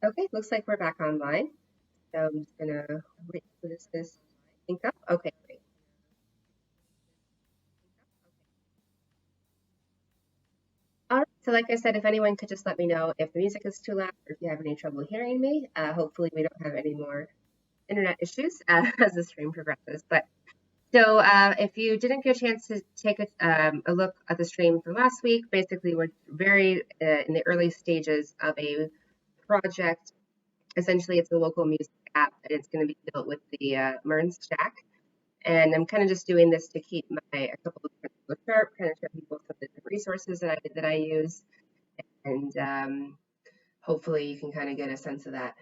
Okay, looks like we're back online. So I'm just gonna wait for this to sync up. Okay, great. All right, so like I said, if anyone could just let me know if the music is too loud or if you have any trouble hearing me. Hopefully we don't have any more internet issues as the stream progresses. But so if you didn't get a chance to take a look at the stream from last week, basically we're very in the early stages of a project. Essentially, it's a local music app, and it's going to be built with the MERN stack. And I'm kind of just doing this to keep a couple of people sharp, kind of show people some of the different resources that I use, and hopefully you can kind of get a sense of that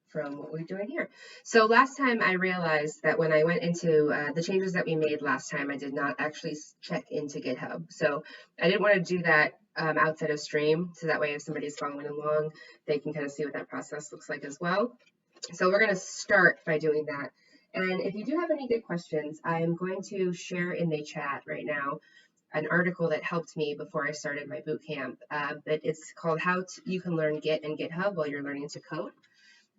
from what we're doing here. So last time I realized that when I went into the changes that we made last time, I did not actually check into GitHub. So I didn't want to do that outside of stream, so that way if somebody's following along, they can kind of see what that process looks like as well. So we're going to start by doing that. And if you do have any good questions, I am going to share in the chat right now an article that helped me before I started my boot camp. But it's called How You Can Learn Git and GitHub While You're Learning to Code.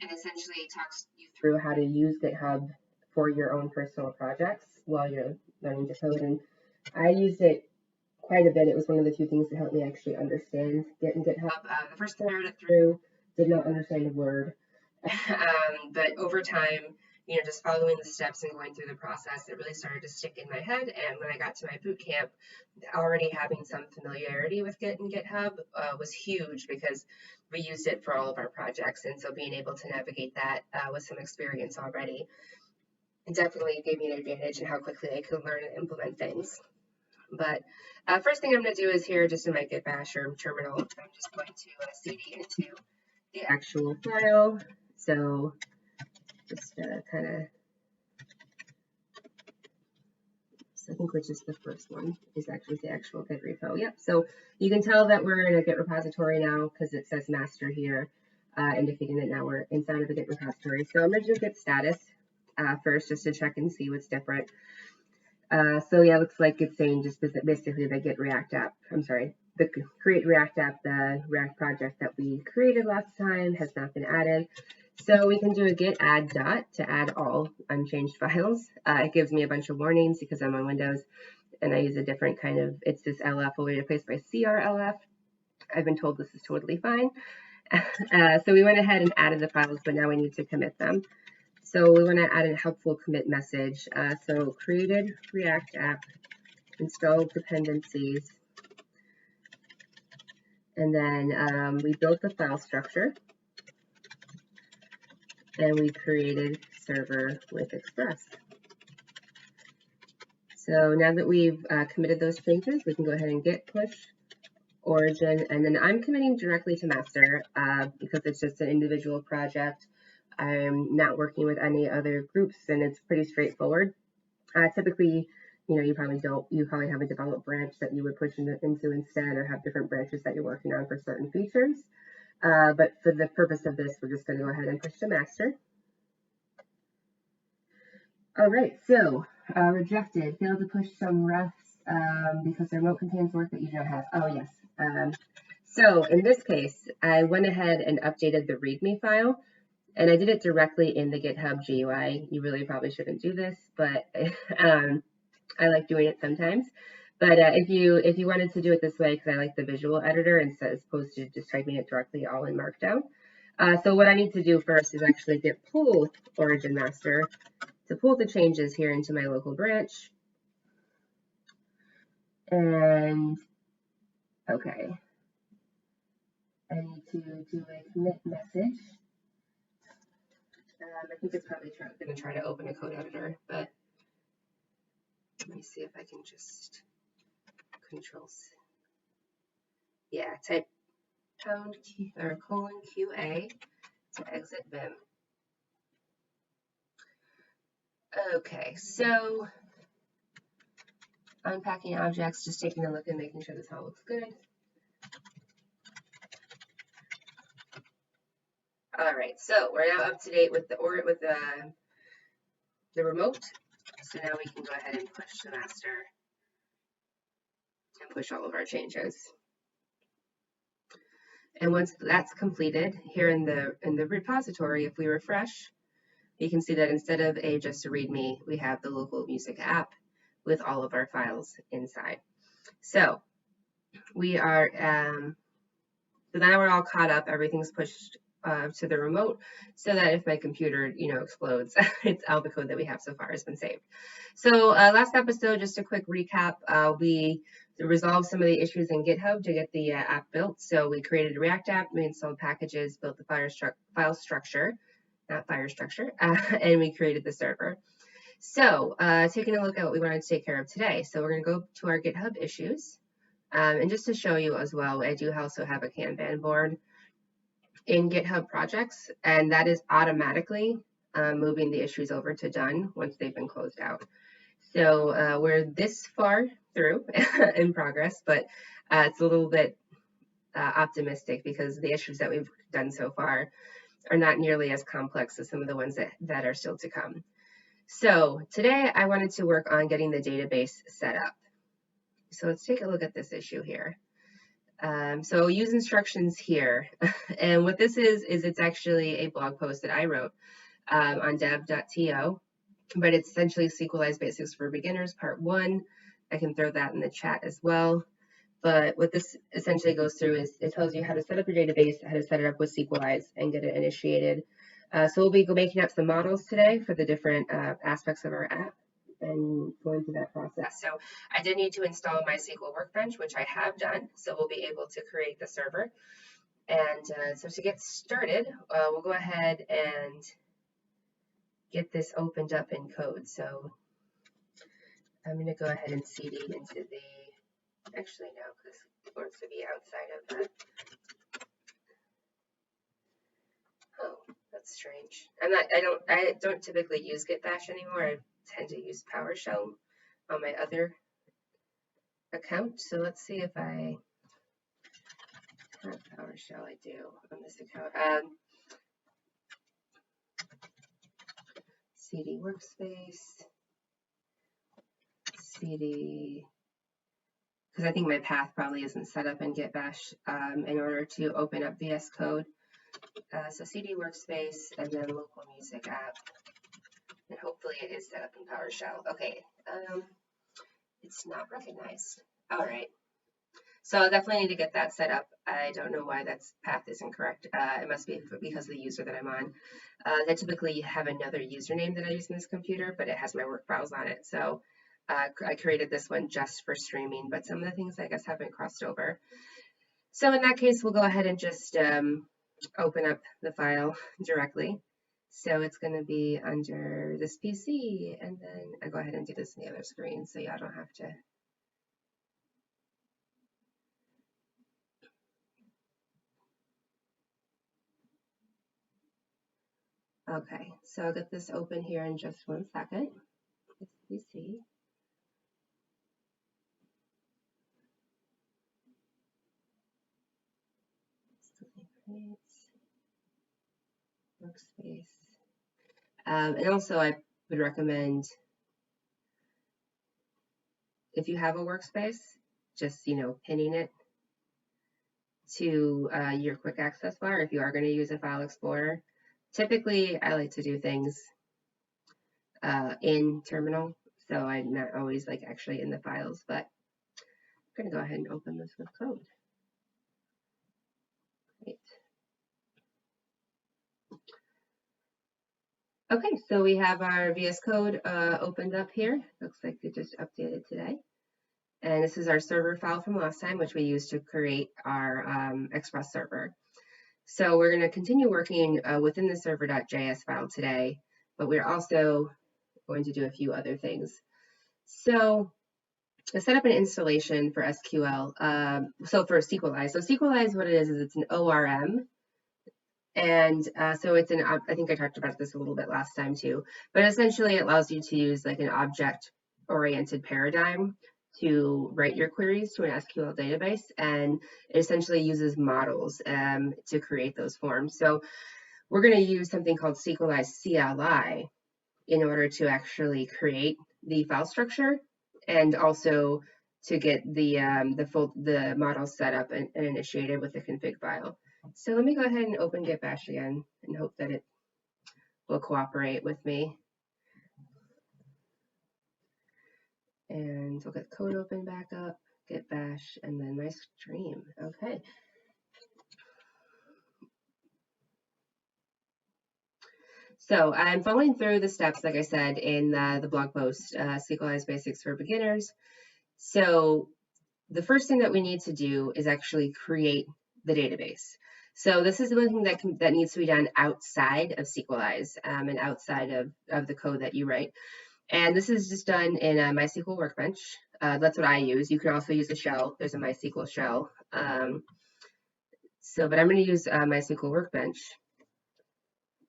And essentially it talks you through how to use GitHub for your own personal projects while you're learning to code. And I used it quite a bit. It was one of the few things that helped me actually understand Git and GitHub. The first time I read it through, did not understand a word. But over time, just following the steps and going through the process, it really started to stick in my head. And when I got to my boot camp, already having some familiarity with Git and GitHub was huge because we used it for all of our projects. And so being able to navigate that with some experience already, it definitely gave me an advantage in how quickly I could learn and implement things. But first thing I'm going to do is here, just in my Git Bash or terminal, I'm just going to cd into the actual file. So just kind of, I think which is the first one is actually the actual Git repo. Yep. So you can tell that we're in a Git repository now because it says master here, indicating that now we're inside of the Git repository. So I'm going to do Git status first just to check and see what's different. So yeah, looks like it's saying just basically the Git React app. I'm sorry, the create React app, the React project that we created last time has not been added. So we can do a git add dot to add all unchanged files. It gives me a bunch of warnings because I'm on Windows and I use a different kind of, it's this LF will be replaced by CRLF. I've been told this is totally fine. So we went ahead and added the files, but now we need to commit them. So we want to add a helpful commit message. So created React app, installed dependencies, and then we built the file structure, and we created server with Express. So now that we've committed those changes, we can go ahead and git push origin, and then I'm committing directly to master because it's just an individual project. I'm not working with any other groups, and it's pretty straightforward. Typically, you probably have a developed branch that you would push into instead, or have different branches that you're working on for certain features. But for the purpose of this, we're just going to go ahead and push to master. All right, so rejected, failed to push some refs because the remote contains work that you don't have. Oh, yes. So in this case, I went ahead and updated the README file, and I did it directly in the GitHub GUI. You really probably shouldn't do this, but I like doing it sometimes. But if you wanted to do it this way, because I like the visual editor instead as opposed to just typing it directly all in Markdown. So what I need to do first is actually git pull origin master to pull the changes here into my local branch. And okay, I need to do a commit message. I think it's probably going to try to open a code editor, but let me see if I can just control C. Yeah, type pound Q or colon QA to exit Vim. Okay, so unpacking objects, just taking a look and making sure this all looks good. All right, so we're now up to date with the remote. So now we can go ahead and push to master and push all of our changes. And once that's completed, here in the repository, if we refresh, you can see that instead of just a README, we have the local music app with all of our files inside. So we are, so now we're all caught up. Everything's pushed to the remote so that if my computer, explodes, it's all the code that we have so far has been saved. So last episode, just a quick recap, we resolved some of the issues in GitHub to get the app built. So we created a React app, we installed packages, built the file structure, not fire structure, and we created the server. So taking a look at what we wanted to take care of today. So we're going to go to our GitHub issues. And just to show you as well, I do also have a Kanban board in GitHub projects, and that is automatically moving the issues over to done once they've been closed out. So we're this far through in progress, but it's a little bit optimistic because the issues that we've done so far are not nearly as complex as some of the ones that are still to come. So today I wanted to work on getting the database set up. So let's take a look at this issue here. So use instructions here. And what this is it's actually a blog post that I wrote on dev.to, but it's essentially Sequelize Basics for Beginners, Part 1. I can throw that in the chat as well. But what this essentially goes through is it tells you how to set up your database, how to set it up with Sequelize and get it initiated. So we'll be making up some models today for the different aspects of our app and going through that process. So I did need to install MySQL Workbench, which I have done. So we'll be able to create the server. And so to get started, we'll go ahead and get this opened up in code. So I'm going to go ahead and CD into the, actually no, because it wants to be outside of that. Oh, that's strange. I don't typically use Git Bash anymore. I tend to use PowerShell on my other account. So let's see if I have PowerShell. I do on this account. CD workspace, CD, because I think my path probably isn't set up in Git Bash in order to open up VS Code. So CD workspace and then local music app. And hopefully it is set up in PowerShell. Okay, it's not recognized. All right. So I'll definitely need to get that set up. I don't know why that path is incorrect. It must be because of the user that I'm on. I typically have another username that I use in this computer, but it has my work files on it. So I created this one just for streaming, but some of the things I guess haven't crossed over. So in that case, we'll go ahead and just open up the file directly. So it's going to be under this PC, and then I go ahead and do this on the other screen so y'all don't have to. Okay, so I'll get this open here in just 1 second. It's PC. Workspace. And also I would recommend, if you have a workspace, just, pinning it to your quick access bar if you are going to use a file explorer. Typically, I like to do things in terminal, so I'm not always actually in the files, but I'm going to go ahead and open this with code. Great. Okay, so we have our VS Code opened up here. Looks like it just updated today. And this is our server file from last time, which we used to create our Express server. So we're going to continue working within the server.js file today, but we're also going to do a few other things. So I set up an installation for SQL, so for Sequelize. So Sequelize, what it is it's an ORM. And so it's I think I talked about this a little bit last time too, but essentially it allows you to use an object-oriented paradigm to write your queries to an SQL database, and it essentially uses models to create those forms. So we're going to use something called Sequelize CLI in order to actually create the file structure and also to get the model set up and initiated with the config file. So let me go ahead and open Git Bash again and hope that it will cooperate with me. And we'll get code open back up, Git Bash, and then my stream. Okay. So I'm following through the steps, like I said, in the blog post, Sequelize Basics for Beginners. So the first thing that we need to do is actually create the database. So this is the only thing that needs to be done outside of Sequelize and outside of the code that you write. And this is just done in a MySQL Workbench. That's what I use. You can also use a shell. There's a MySQL shell. But I'm going to use MySQL Workbench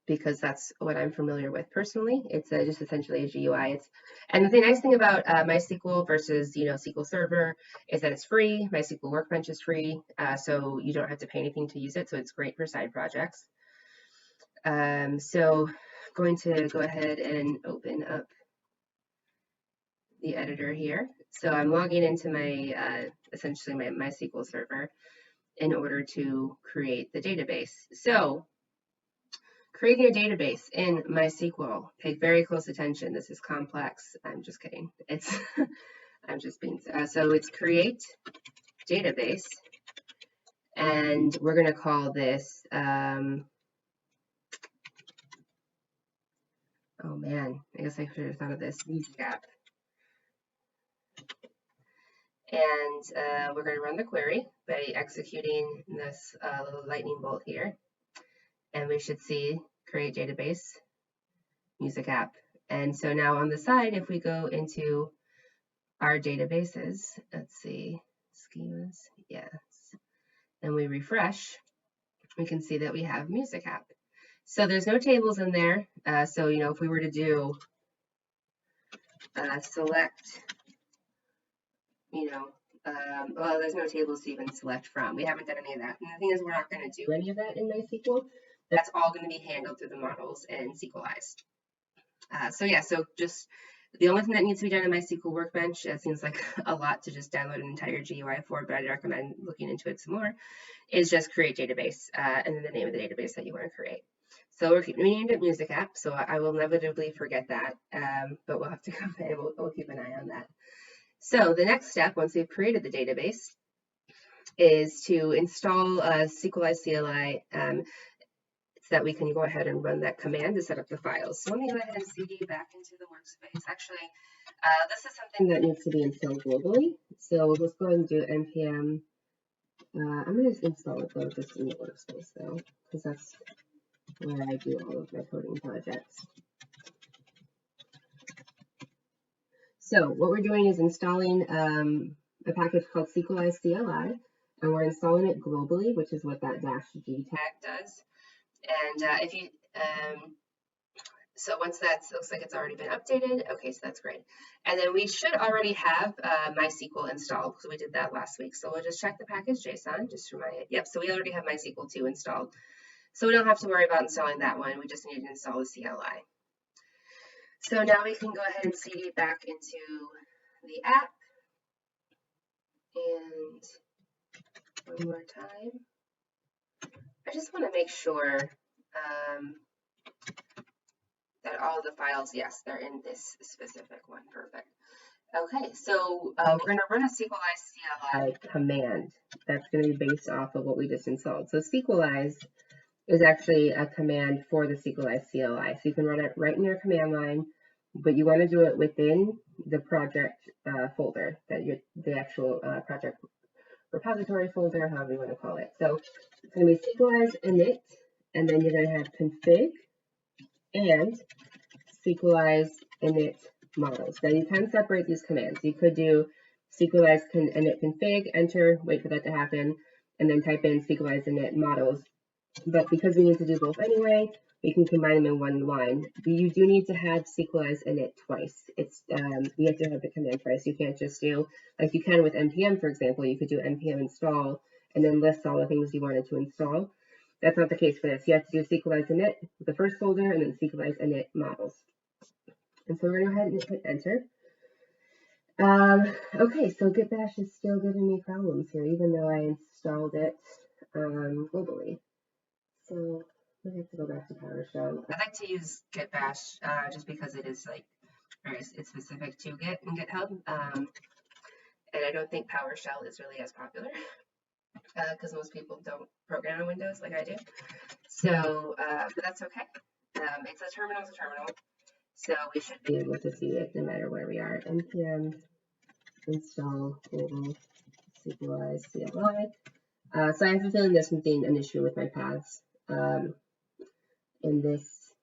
because that's what I'm familiar with personally. It's just essentially a GUI. And the nice thing about MySQL versus SQL Server is that it's free. MySQL Workbench is free, so you don't have to pay anything to use it. So it's great for side projects. So I'm going to go ahead and open up the editor here. So I'm logging into my essentially my MySQL server in order to create the database. So creating a database in MySQL, pay very close attention. This is complex. I'm just kidding. It's I'm just being so it's create database, and we're going to call this. Oh man, I guess I should have thought of this music app. And we're going to run the query by executing this little lightning bolt here. And we should see create database music app. And so now on the side, if we go into our databases, let's see, schemas, yes, and we refresh, we can see that we have music app. So there's no tables in there. So, if we were to do select, well, there's no tables to even select from. We haven't done any of that. And the thing is, we're not going to do any of that in MySQL. That's all going to be handled through the models and Sequelize. So just the only thing that needs to be done in MySQL Workbench, it seems like a lot to just download an entire GUI for, but I'd recommend looking into it some more, is just create database and then the name of the database that you want to create. So we named it Music App, so I will inevitably forget that, but we'll have to go and we'll keep an eye on that. So the next step, once we've created the database, is to install Sequelize CLI so that we can go ahead and run that command to set up the files. So let me go ahead and CD back into the workspace. Actually, this is something that needs to be installed globally. So we'll just go ahead and do npm. I'm going to just install it though, just in the workspace though, because that's where I do all of my coding projects. So what we're doing is installing a package called Sequelize CLI, and we're installing it globally, which is what that -g tag does. And so once that looks like it's already been updated, okay, so that's great. And then we should already have MySQL installed because we did that last week. So we'll just check the package JSON, just remind it. Yep, so we already have MySQL 2 installed. So we don't have to worry about installing that one. We just need to install the CLI. So now we can go ahead and CD back into the app. And one more time. I just want to make sure that all the files, yes, they're in this specific one. Perfect. Okay, so we're going to run a Sequelize CLI command that's going to be based off of what we just installed. So Sequelize is actually a command for the Sequelize CLI. So you can run it right in your command line, but you want to do it within the project folder, the actual project repository folder, however you want to call it. So it's going to be Sequelize init, and then you're going to have config and Sequelize init models. Now you can separate these commands. You could do Sequelize init config, enter, wait for that to happen, and then type in Sequelize init models. But because we need to do both anyway, we can combine them in one line. You do need to have Sequelize init twice. It's you have to have the command twice. You can't just do, like you can with npm, for example, you could do npm install and then list all the things you wanted to install. That's not the case for this. You have to do Sequelize init with the first folder and then Sequelize init models. And so we're going to go ahead and hit enter. Okay, so Git Bash is still giving me problems here, even though I installed it globally. So we have to go back to PowerShell. I like to use Git Bash just because it is like it's specific to Git and GitHub, and I don't think PowerShell is really as popular because most people don't program on Windows like I do. So, but that's okay. It's a terminal, so we should be able to see it no matter where we are. npm install global Sequelize CLI. So I have a feeling there's something an issue with my paths in this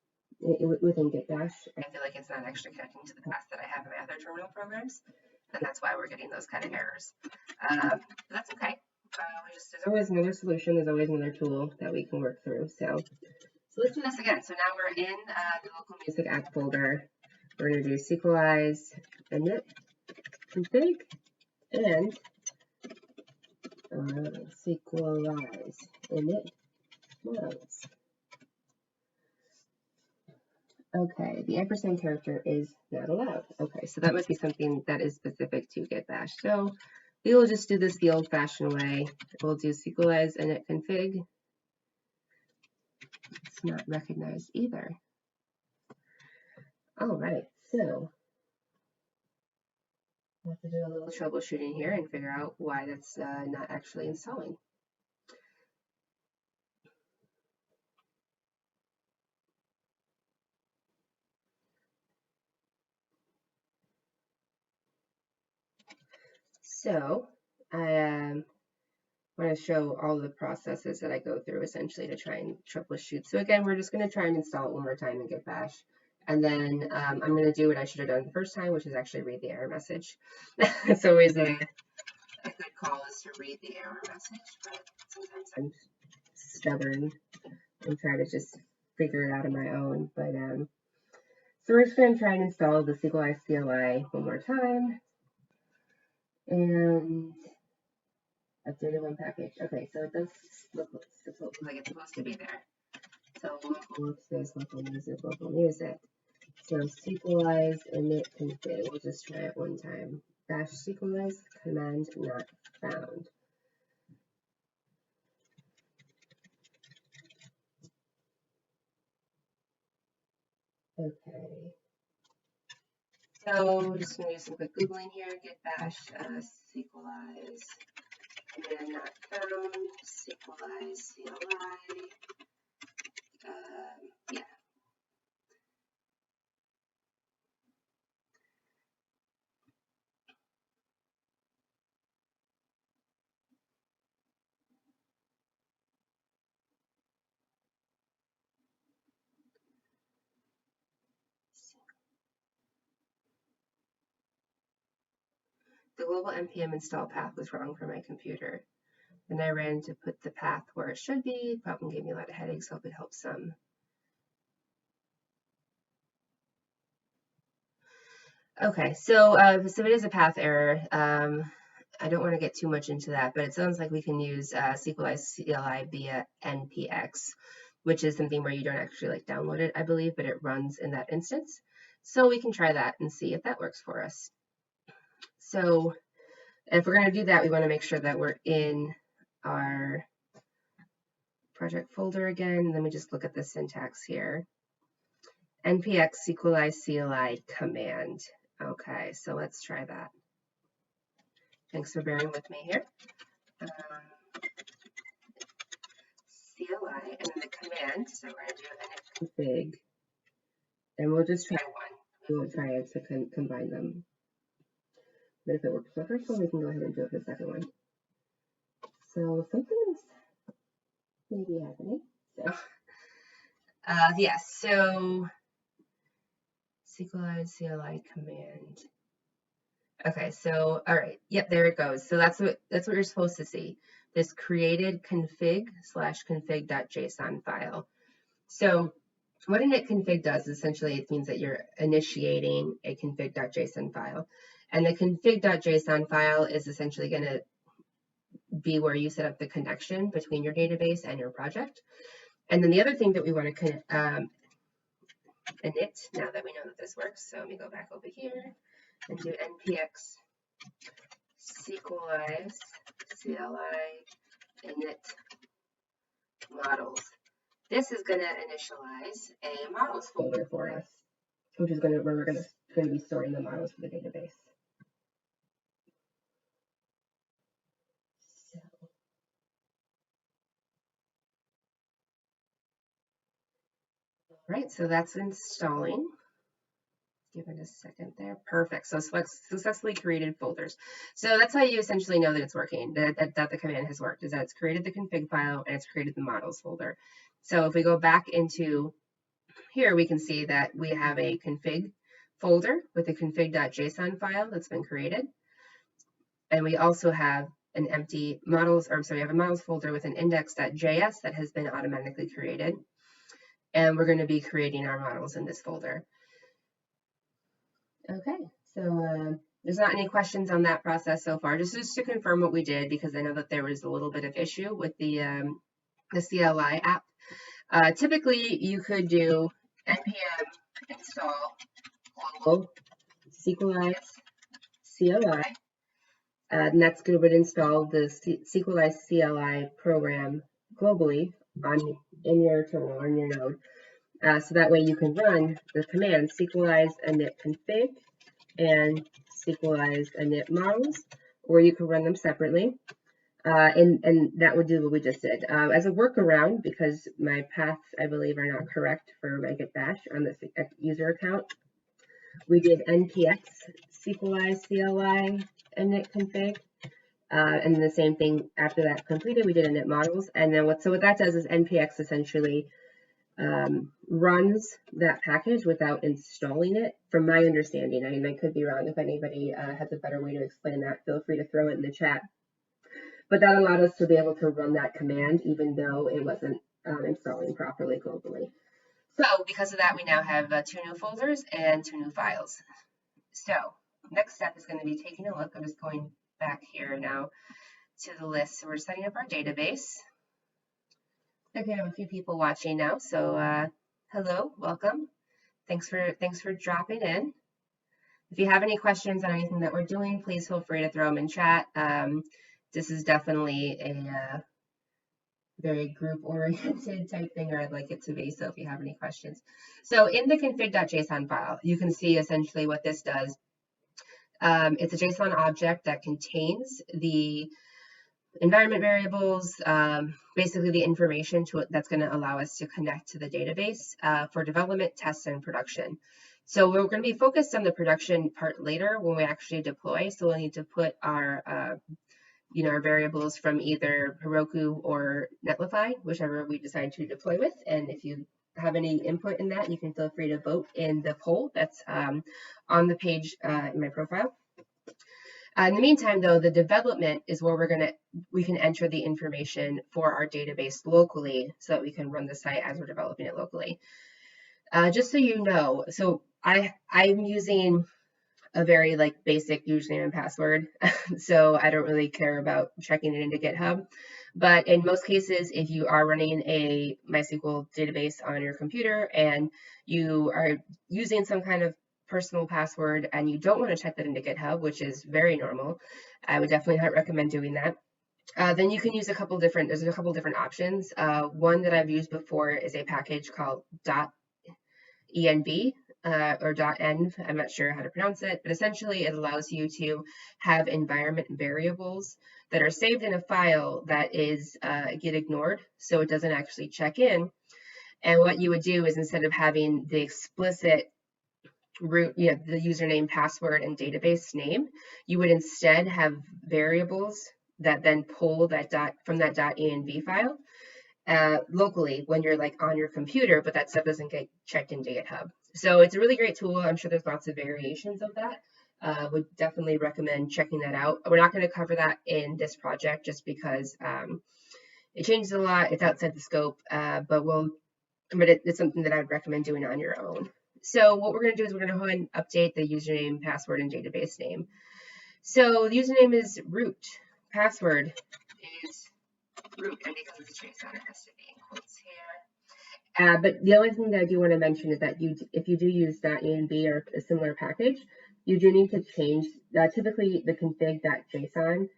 within Git Bash. I feel like it's not actually connecting to the path that I have in my other terminal programs, and that's why we're getting those kind of errors. But that's okay. There's always another solution. There's always another tool that we can work through. So let's do this again. So now we're in the local music app folder. We're going to do Sequelize init config and Sequelize init models. Okay, the ampersand character is not allowed. Okay, so that must be something that is specific to Git Bash. So we will just do this the old-fashioned way. We'll do Sequelize init config. It's not recognized either. All right, so I have to do a little troubleshooting here and figure out why that's not actually installing. So I want to show all the processes that I go through essentially to try and troubleshoot. So again, we're just going to try and install it one more time in Git Bash. And then I'm going to do what I should have done the first time, which is actually read the error message. It's always a good call is to read the error message, but sometimes I'm stubborn and try to just figure it out on my own. But so we're just going to try and install the Sequelize CLI one more time. And updated one package. Okay, so it does look like it's supposed to be there. So local workspace, local music. So Sequelize init config. We'll just try it one time. Bash Sequelize command not found. Okay. So we're just going to do some quick Googling here. Git bash Sequelize command not found. Sequelize CLI. Yeah. The global npm install path was wrong for my computer. Then I ran to put the path where it should be. Problem gave me a lot of headaches. Hope it helps some. Okay, so it is a path error. I don't want to get too much into that, but it sounds like we can use Sequelize CLI via npx, which is something where you don't actually like download it, I believe, but it runs in that instance. So we can try that and see if that works for us. So if we're going to do that, we want to make sure that we're in our project folder again. Let me just look at the syntax here. npx Sequelize CLI command. Okay, so let's try that. Thanks for bearing with me here. CLI and then the command. So we're going to do init config. And we'll just try one. We won't try to combine them. But if it works for the first one, we can go ahead and do it for the second one. So something's maybe happening. So yes, so Sequelize CLI command. Okay, so all right, yep, there it goes. So that's what you're supposed to see. This created config/config.json file. So what init config does, essentially, it means that you're initiating a config.json file. And the config.json file is essentially going to be where you set up the connection between your database and your project. And then the other thing that we want to init, now that we know that this works, so let me go back over here and do npx Sequelize CLI init models. this is going to initialize a models folder for us, which is where we're going to be storing the models for the database. So, all right, so that's installing. Give it a second there. Perfect. So successfully created folders. So that's how you essentially know that it's working, that the command has worked, is that it's created the config file and it's created the models folder. So if we go back into here, we can see that we have a config folder with a config.json file that's been created. And we also have an empty models, or sorry, we have a models folder with an index.js that has been automatically created. And we're going to be creating our models in this folder. Okay, so there's not any questions on that process so far. Just to confirm what we did, because I know that there was a little bit of issue with the CLI app. Typically, you could do npm install global Sequelize CLI, and that's going to install the Sequelize CLI program globally in your terminal, on your node. So that way you can run the command Sequelize init config and Sequelize init models, or you can run them separately. And that would do what we just did. As a workaround, because my paths, I believe, are not correct for my Git bash on this user account, we did npx Sequelize CLI init config. And the same thing after that completed, we did init models. And then what that does is npx essentially runs that package without installing it, from my understanding. I mean, I could be wrong. If anybody has a better way to explain that, feel free to throw it in the chat. But that allowed us to be able to run that command even though it wasn't installing properly globally. So because of that, we now have 2 new folders and 2 new files. So next step is going to be taking a look. I'm just going back here now to the list. So we're setting up our database. Okay, I have a few people watching now. So hello, welcome. Thanks for dropping in. If you have any questions on anything that we're doing, please feel free to throw them in chat. This is definitely a very group-oriented type thing, or I'd like it to be, so if you have any questions. So in the config.json file, you can see essentially what this does. It's a JSON object that contains the environment variables, basically the information that's going to allow us to connect to the database for development, tests, and production. So we're going to be focused on the production part later when we actually deploy. So we'll need to put our our variables from either Heroku or Netlify, whichever we decide to deploy with. And if you have any input in that, you can feel free to vote in the poll that's on the page in my profile. In the meantime, though, the development is where we can enter the information for our database locally so that we can run the site as we're developing it locally. Just so you know, so I'm using a very basic username and password, so I don't really care about checking it into GitHub. But in most cases, if you are running a MySQL database on your computer and you are using some kind of personal password and you don't want to check that into GitHub, which is very normal, I would definitely not recommend doing that. Then you can use there's a couple different options. One that I've used before is a package called .env or .env. I'm not sure how to pronounce it, but essentially it allows you to have environment variables that are saved in a file that is get ignored, so it doesn't actually check in. And what you would do is, instead of having the explicit root, the username, password, and database name, you would instead have variables that then pull that from that .env file locally when you're on your computer, but that stuff doesn't get checked into GitHub. So it's a really great tool. I'm sure there's lots of variations of that. Would definitely recommend checking that out. We're not going to cover that in this project just because it changes a lot. It's outside the scope, but it's something that I'd recommend doing on your own. So what we're going to do is we're going to go ahead and update the username, password, and database name. So the username is root. Password is root, and because it's JSON, it has to be in quotes here. But the only thing that I do want to mention is that if you do use .env or a similar package, you do need to change, typically the config.json,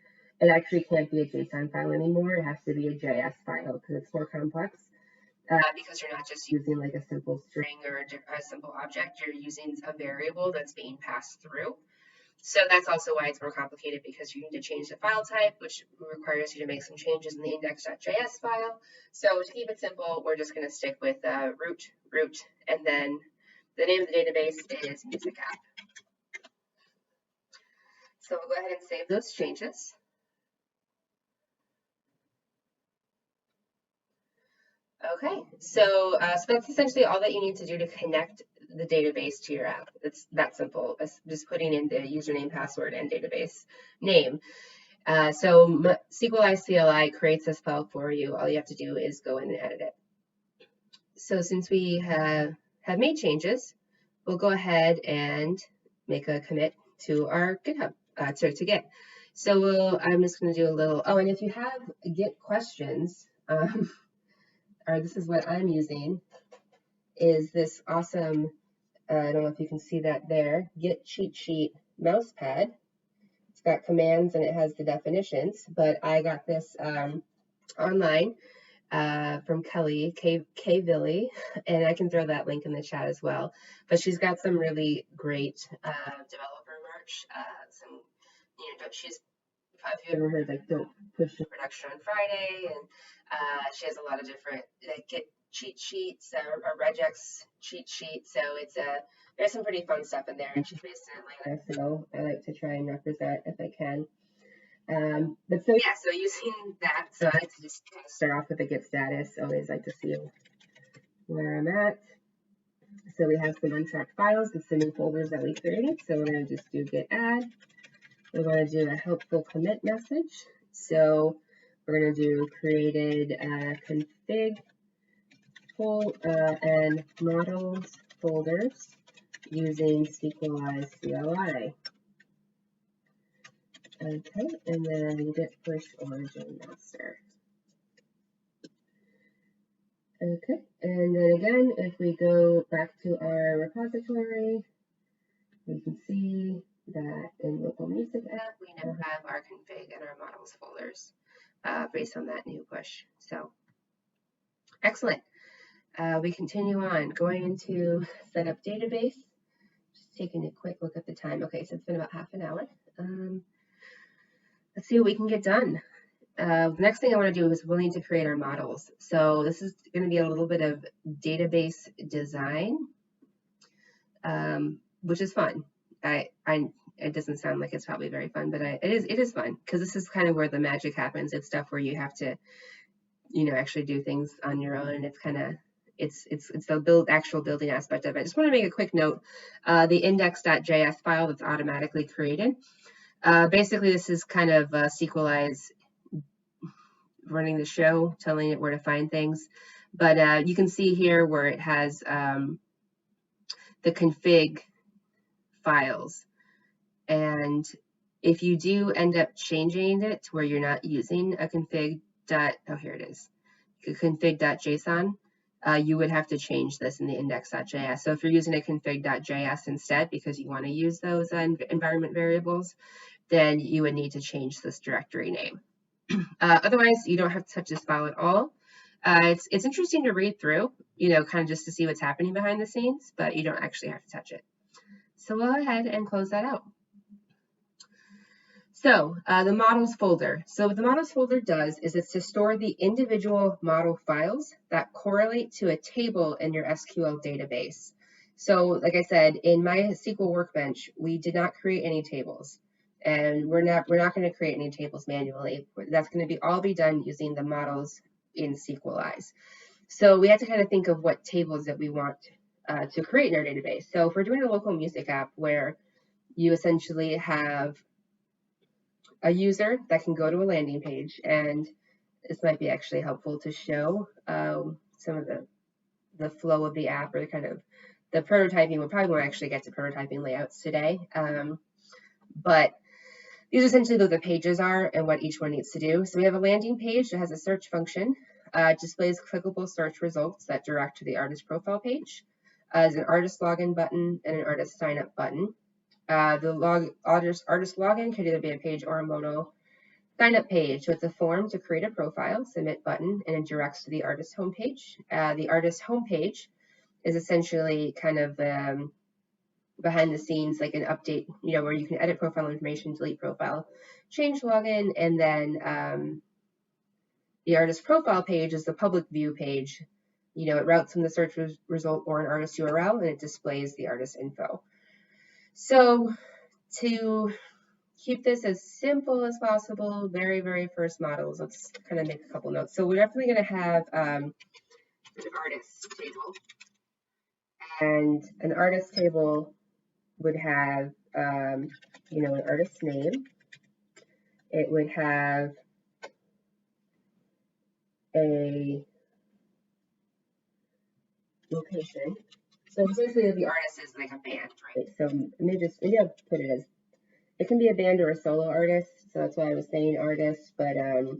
it actually can't be a JSON file anymore. It has to be a JS file because it's more complex. because you're not just using like a simple string or a simple object, you're using a variable that's being passed through. So that's also why it's more complicated, because you need to change the file type, which requires you to make some changes in the index.js file. So to keep it simple, we're just going to stick with root, and then the name of the database is music app. So we'll go ahead and save those changes. Okay, so that's essentially all that you need to do to connect the database to your app. It's that simple. It's just putting in the username, password, and database name. So Sequelize CLI creates this file for you. All you have to do is go in and edit it. So since we have made changes, we'll go ahead and make a commit to our GitHub, to Git. So I'm just going to do a little, oh, and if you have Git questions, or this is what I'm using, is this awesome, I don't know if you can see that there, Git cheat sheet mouse pad. It's got commands and it has the definitions, but I got this online from Kelly, K Villy, and I can throw that link in the chat as well. But she's got some really great developer merch. Some, she's, if you ever heard like don't push to production on Friday, and she has a lot of different Git cheat sheets, a regex cheat sheet. So it's there's some pretty fun stuff in there, and she's based in Atlanta, so I like to try and represent if I can. But so yeah, so using that, so I like to just kind of start off with the Git status. Always like to see where I'm at. So we have some untracked files. It's the new folders that we created. So we're going to just do git add. We're going to do a helpful commit message. So we're going to do created config and models folders using Sequelize CLI. Okay, and then git push origin master. Okay, and then again, if we go back to our repository, we can see that in local music app, we now have our config and our models folders based on that new push. So excellent. We continue on going into setup database. Just taking a quick look at the time. Okay, so it's been about half an hour. Let's see what we can get done. The next thing I want to do is we'll need to create our models. So this is going to be a little bit of database design, which is fun. It doesn't sound like it's probably very fun, but it is fun, because this is kind of where the magic happens. It's stuff where you have to, actually do things on your own, and it's kind of it's the actual building aspect of it. I just want to make a quick note. The index.js file that's automatically created. Basically, this is kind of Sequelize running the show, telling it where to find things. But you can see here where it has the config files. And if you do end up changing it to where you're not using a config here it is, config.json, you would have to change this in the index.js. So if you're using a config.js instead, because you want to use those environment variables, then you would need to change this directory name. Otherwise, you don't have to touch this file at all. It's interesting to read through, kind of just to see what's happening behind the scenes, but you don't actually have to touch it. So we'll go ahead and close that out. So the models folder. So what the models folder does is it's to store the individual model files that correlate to a table in your SQL database. So like I said, in my SQL Workbench, we did not create any tables. And we're not going to create any tables manually. That's going to all be done using the models in Sequelize. So we had to kind of think of what tables that we want to create in our database. So if we're doing a local music app where you essentially have a user that can go to a landing page, and this might be actually helpful to show some of the flow of the app, or the kind of the prototyping. We probably won't actually get to prototyping layouts today, but these are essentially what the pages are and what each one needs to do. So we have a landing page that has a search function. It displays clickable search results that direct to the artist profile page. There's an artist login button and an artist sign up button. The artist login could either be a page or a modal. Sign up page. So it's a form to create a profile, submit button, and it directs to the artist homepage. The artist homepage is essentially kind of behind the scenes, like an update, where you can edit profile information, delete profile, change login, and then the artist profile page is the public view page. It routes from the search result or an artist URL, and it displays the artist info. So to keep this as simple as possible, very, very first models, let's kind of make a couple notes. So we're definitely going to have an artist table. And an artist table would have, an artist name. It would have a location. So essentially the artist is like a band, right? So maybe I'll put it as, it can be a band or a solo artist. So that's why I was saying artist, but all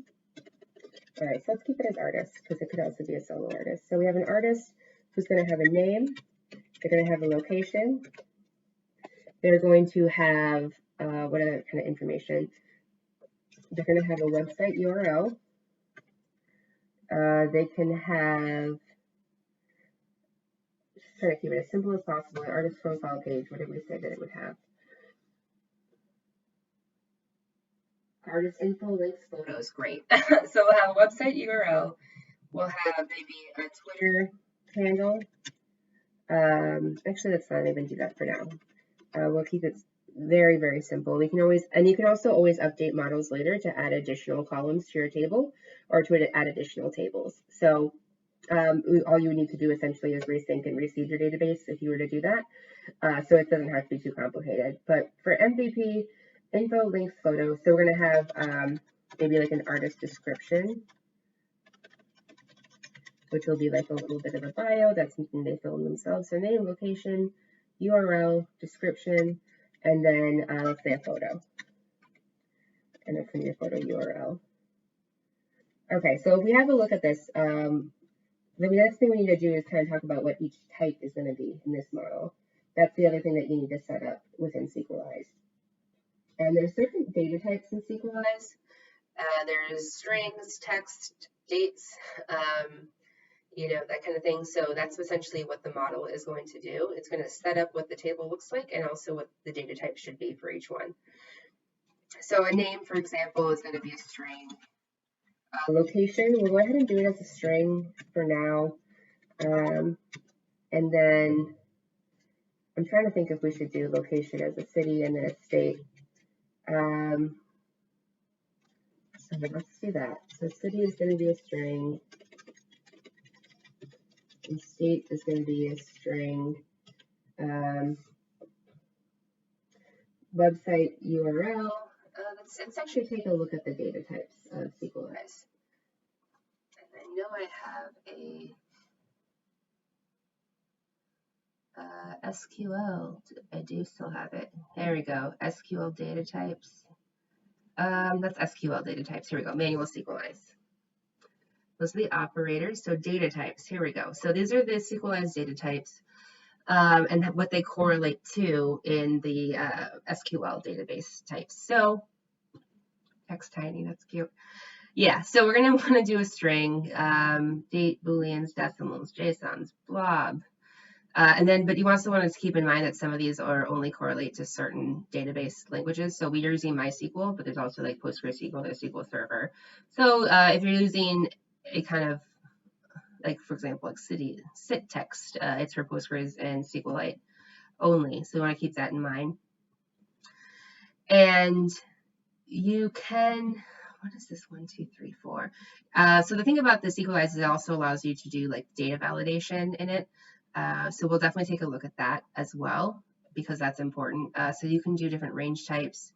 right, so let's keep it as artist because it could also be a solo artist. So we have an artist who's going to have a name. They're going to have a location. They're going to have, what other kind of information? They're going to have a website URL. They can have, just trying to keep it as simple as possible, an artist profile page, whatever we said that it would have. Artist info, links, photos, great. So we'll have a website URL. We'll have maybe a Twitter handle. Actually, let's not even do that for now. We'll keep it very, very simple. We can always, and you can also always update models later to add additional columns to your table or to add additional tables. So all you would need to do essentially is resync and reseed your database if you were to do that. So it doesn't have to be too complicated. But for MVP, info, links, photos. So we're going to have maybe like an artist description, which will be like a little bit of a bio. That's something they fill in themselves. So name, location, URL, description, and then let's say a photo. And it's going to be a photo URL. Okay, so if we have a look at this, the next thing we need to do is kind of talk about what each type is going to be in this model. That's the other thing that you need to set up within Sequelize. And there's different data types in Sequelize. There's strings, text, dates, that kind of thing. So that's essentially what the model is going to do. It's going to set up what the table looks like and also what the data type should be for each one. So a name, for example, is going to be a string. Location, we'll go ahead and do it as a string for now. And then I'm trying to think if we should do location as a city and then a state. So let's do that. So city is going to be a string. And state is going to be a string. Website URL. Let's actually take a look at the data types of Sequelize. And I know I have a SQL. I do still have it. There we go. SQL data types. That's SQL data types. Here we go. Manual Sequelize. Those are the operators. So data types. Here we go. So these are the Sequelize data types. And what they correlate to in the SQL database types. So text tiny, that's cute. Yeah, so we're going to want to do a string, date, booleans, decimals, JSONs, blob. But you also want to keep in mind that some of these are only correlate to certain database languages. So we're using MySQL, but there's also like PostgreSQL, there's SQL Server. So if you're using a kind of, like for example, like sit text, it's for Postgres and SQLite only. So you want to keep that in mind. And you can, what is this 1, 2, 3, 4? So the thing about the Sequelize is it also allows you to do like data validation in it. So we'll definitely take a look at that as well, because that's important. So you can do different range types.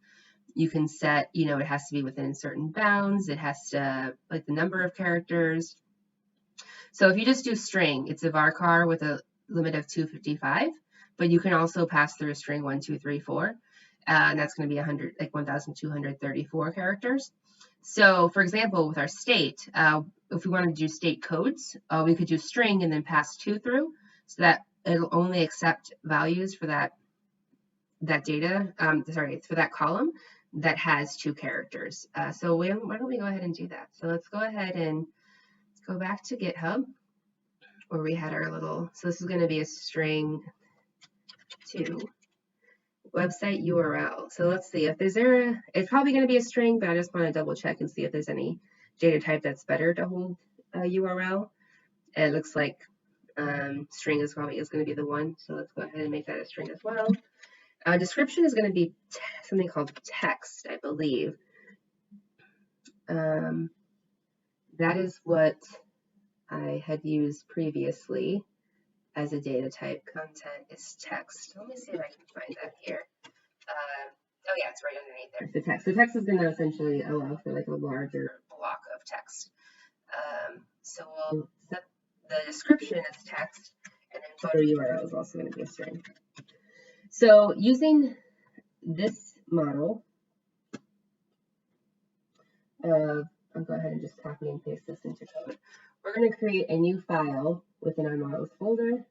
You can set, it has to be within certain bounds. It has to, like the number of characters. So if you just do string, it's a varchar with a limit of 255, but you can also pass through a string 1, 2, 3, 4. And that's going to be 1,234 characters. So for example, with our state, if we wanted to do state codes, we could do string and then pass 2 through, so that it'll only accept values for that data, for that column. that has 2 characters. So why don't we go ahead and do that? So let's go ahead and go back to GitHub where we had our little, so this is going to be a string 2 website URL. So let's see if there's it's probably going to be a string, but I just want to double check and see if there's any data type that's better to hold a URL. And it looks like string is going to be the one. So let's go ahead and make that a string as well. Description is going to be something called text, I believe. That is what I had used previously as a data type. Content is text. Let me see if I can find that here. Oh yeah, it's right underneath there. The text. The text is going to essentially allow for like a larger block of text. So we'll set the description as text, and then photo URL is also going to be a string. So using this model, I'll go ahead and just copy and paste this into code. We're going to create a new file within our models folder.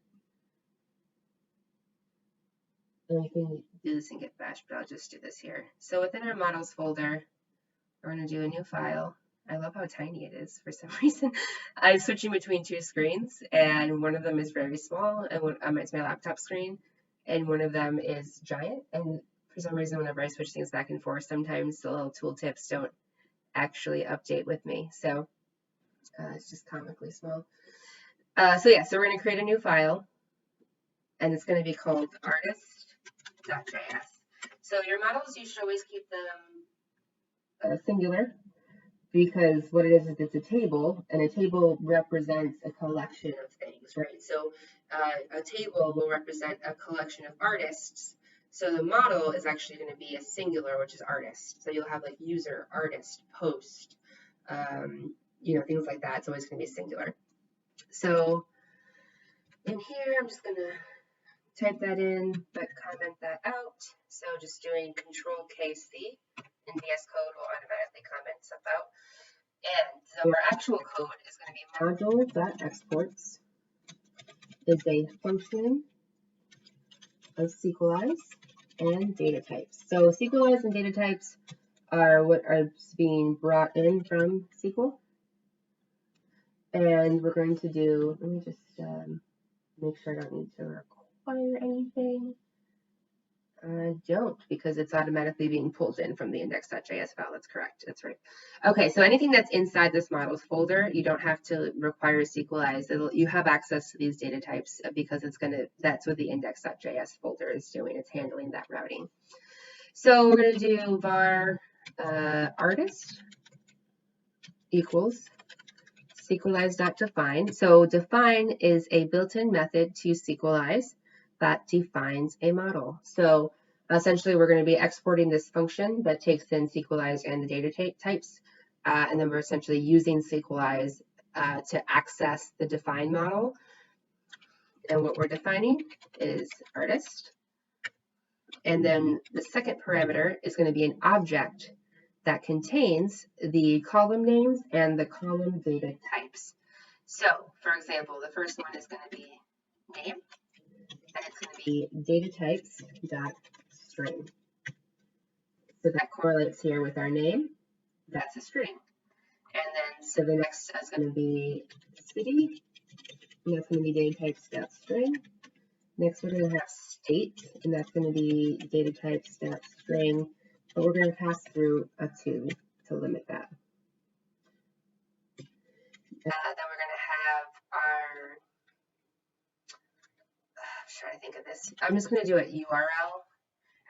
And we can do this in Git Bash, but I'll just do this here. So within our models folder, we're going to do a new file. I love how tiny it is for some reason. I'm switching between 2 screens, and one of them is very small, and it's my laptop screen, and one of them is giant. And for some reason, whenever I switch things back and forth, sometimes the little tooltips don't actually update with me. So it's just comically small. So we're going to create a new file, and it's going to be called artist.js. So your models, you should always keep them singular, because what it is it's a table, and a table represents a collection of things, right? So a table will represent a collection of artists. So the model is actually going to be a singular, which is artist. So you'll have like user, artist, post, things like that. It's always going to be singular. So in here, I'm just going to type that in, but comment that out. So just doing Control-K-C in VS Code will automatically comment stuff out. And so our actual code is going to be module.exports is a function of Sequelize and data types. So Sequelize and data types are what are being brought in from SQL. And we're going to do, let me just make sure I don't need to require anything. I don't, because it's automatically being pulled in from the index.js file. That's correct. That's right. Okay, so anything that's inside this models folder, you don't have to require Sequelize. You have access to these data types because that's what the index.js folder is doing. It's handling that routing. So we're going to do var artist equals Sequelize.define. So define is a built-in method to Sequelize that defines a model. So essentially, we're going to be exporting this function that takes in Sequelize and the data types, and then we're essentially using Sequelize to access the define model. And what we're defining is artist. And then the second parameter is going to be an object that contains the column names and the column data types. So, for example, the first one is going to be name, and it's going to be data types dot string. So that correlates here with our name. That's a string. And then, so the next is going to be city, and that's going to be data types dot string. Next, we're going to have state, and that's going to be data types dot string, but we're going to pass through a 2 to limit that. Then we're going to have our, I'm trying to think of this. I'm just going to do it URL,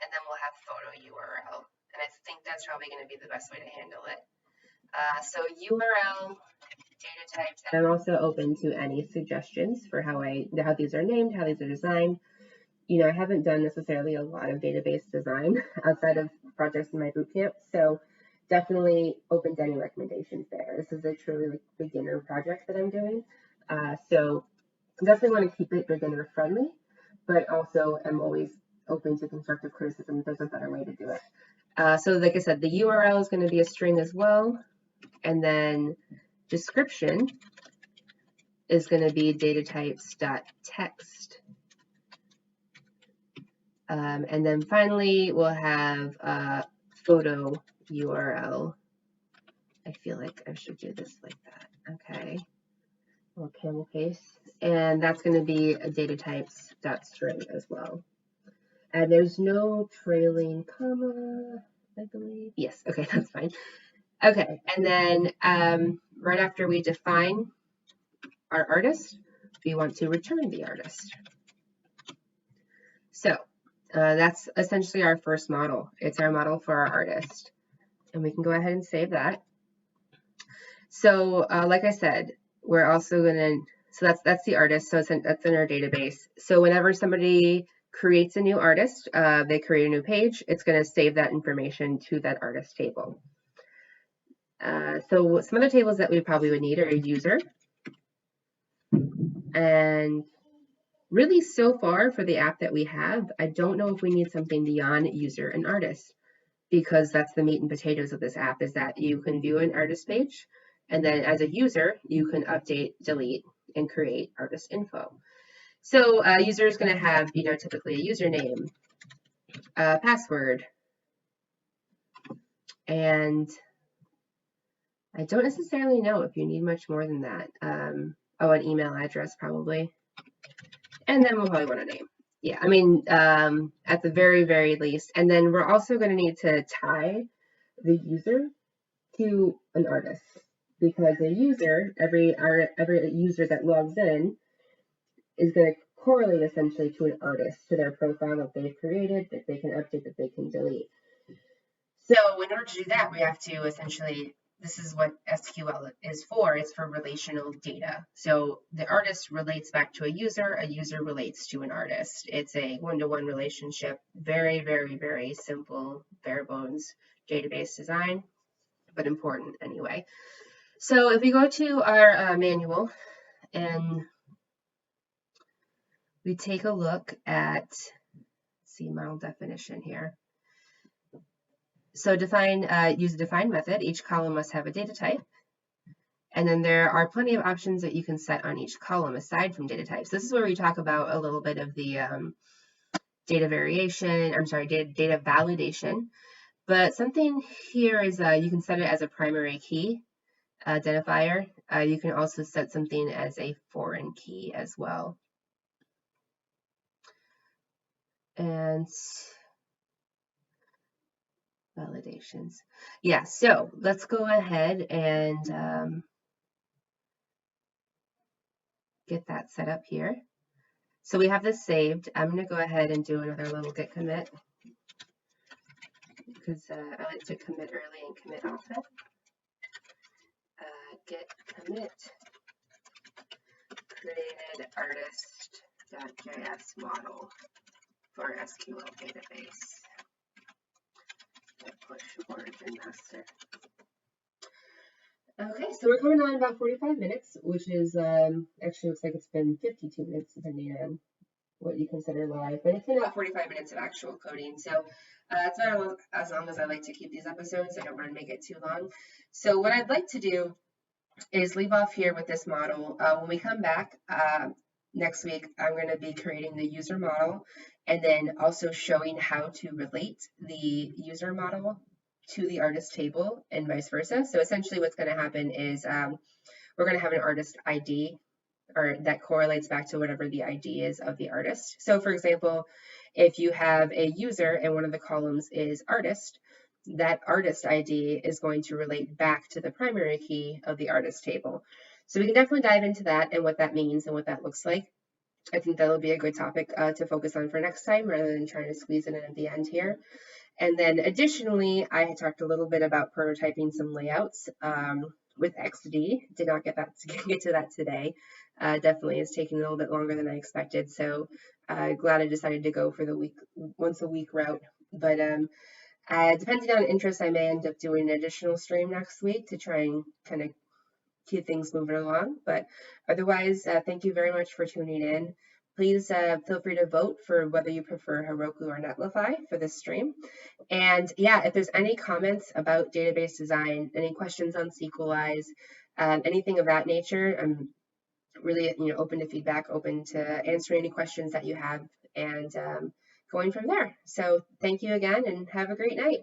and then we'll have photo URL. And I think that's probably going to be the best way to handle it. So URL, data types, and I'm also open to any suggestions for how these are named, how these are designed. I haven't done necessarily a lot of database design outside of projects in my bootcamp, so definitely open to any recommendations there. This is a truly beginner project that I'm doing, so definitely want to keep it beginner friendly, but also am always open to constructive criticism if there's a better way to do it. So like I said, the URL is going to be a string as well, and then description is going to be data types.text. And then finally, we'll have photo URL. I feel like I should do this like that. Okay. Little camel case. And that's going to be a data types.string as well. And there's no trailing comma, I believe. Yes, okay, that's fine. Okay, and then right after we define our artist, we want to return the artist. So that's essentially our first model. It's our model for our artist. And we can go ahead and save that. So like I said, we're also going to, so that's the artist, so that's in our database. So whenever somebody creates a new artist, they create a new page, it's going to save that information to that artist table. So some other tables that we probably would need are a user. And really so far for the app that we have, I don't know if we need something beyond user and artist, because that's the meat and potatoes of this app, is that you can view an artist page, and then as a user, you can update, delete, and create artist info. So a user is going to have, typically a username, a password, and I don't necessarily know if you need much more than that. Oh, an email address probably. And then we'll probably want a name. Yeah, I mean, at the very, very least. And then we're also going to need to tie the user to an artist, because a user, every user that logs in is going to correlate essentially to an artist, to their profile that they've created, that they can update, that they can delete. So in order to do that, we have to essentially, this is what SQL is for. It's for relational data. So the artist relates back to a user relates to an artist. It's a one-to-one relationship. Very, very, very simple, bare bones database design, but important anyway. So if we go to our manual and we take a look at, let's see, model definition here. So use a define method. Each column must have a data type. And then there are plenty of options that you can set on each column aside from data types. This is where we talk about a little bit of the data validation. But something here is you can set it as a primary key identifier. You can also set something as a foreign key as well. And validations. Yeah, so let's go ahead and get that set up here. So we have this saved. I'm going to go ahead and do another little git commit, because I like to commit early and commit often. Git commit created artist.js model for SQL database. Push origin master. Okay, so we're coming on about 45 minutes, which is actually looks like it's been 52 minutes depending on what you consider live, but it's been about 45 minutes of actual coding. So that's about as long as I like to keep these episodes. I don't want to make it too long. So what I'd like to do is leave off here with this model. When we come back next week, I'm going to be creating the user model and then also showing how to relate the user model to the artist table and vice versa. So essentially what's going to happen is we're going to have an artist ID, or that correlates back to whatever the ID is of the artist. So for example, if you have a user and one of the columns is artist, that artist ID is going to relate back to the primary key of the artist table. So we can definitely dive into that and what that means and what that looks like. I think that'll be a good topic to focus on for next time, rather than trying to squeeze it in at the end here. And then additionally, I had talked a little bit about prototyping some layouts with XD. Did not get to that today. Definitely is taking a little bit longer than I expected. So glad I decided to go for the once a week route. But depending on interest, I may end up doing an additional stream next week to try and kind of keep things moving along. But otherwise, thank you very much for tuning in. Please feel free to vote for whether you prefer Heroku or Netlify for this stream. And yeah, if there's any comments about database design, any questions on Sequelize, anything of that nature, I'm really open to feedback, open to answering any questions that you have, and going from there. So thank you again, and have a great night.